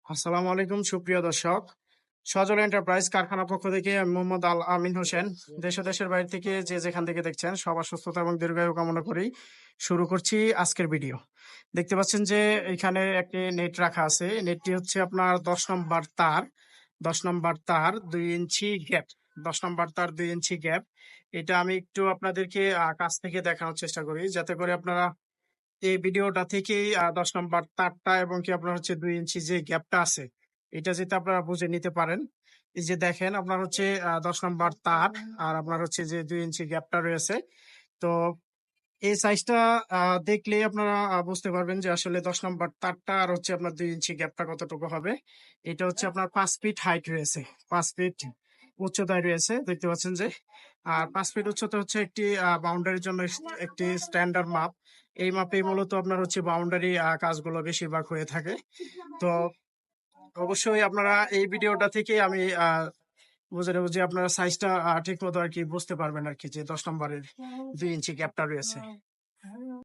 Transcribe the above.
আসসালামু আলাইকুম সুপ্রিয় দর্শক। সজল এন্টারপ্রাইজ কারখানা পক্ষ থেকে আমি মোহাম্মদ আল আমিন হোসেন। দেশ ও দেশের বাইরে থেকে যে যেখান থেকে দেখছেন সবার সুস্থতা এবং দীর্ঘায়ু কামনা করেই শুরু করছি আজকের ভিডিও। দেখতে পাচ্ছেন যে এখানে একটি নেট রাখা আছে। নেটটি হচ্ছে আপনার 10 নম্বর তার, 10 নম্বর তার 2 ইঞ্চি গ্যাপ, 10 নম্বর তার 2 ইঞ্চি গ্যাপ। এটা আমি একটু আপনাদেরকে কাছ থেকে দেখানোর চেষ্টা করি যাতে করে আপনারা এই ভিডিওটা থেকেই 10 নম্বর তারটা এবং কি আপনার হচ্ছে 2 ইঞ্চি যে গ্যাপটা আছে এটা যাতে আপনারা বুঝে নিতে পারেন। এই যে দেখেন আপনার হচ্ছে 10 নম্বর তার আর আপনার হচ্ছে যে 2 ইঞ্চি গ্যাপটা রয়েছে। তো এই সাইজটা দেখলেই আপনারা বুঝতে পারবেন যে আসলে 10 নম্বর তারটা আর হচ্ছে আপনার 2 ইঞ্চি গ্যাপটা কতটুকু হবে। এটা হচ্ছে আপনার 5 ফিট হাইট রয়েছে, 5 ফিট উচ্চতায় রয়েছে দেখতে পাচ্ছেন যে। আর 5 ফিট উচ্চতা হচ্ছে একটি বাউন্ডারির জন্য একটি স্ট্যান্ডার্ড মাপ। এই মাপেই মূলত আপনার হচ্ছে বাউন্ডারি কাজগুলো বেশিরভাগ হয়ে থাকে। তো অবশ্যই আপনারা এই ভিডিওটা থেকে আমি বুঝে নেবো যে আপনারা সাইজটা ঠিক মতো আর কি বুঝতে পারবেন আর কি যে 10 নম্বরের 2 ইঞ্চি গ্যাপটা রয়েছে।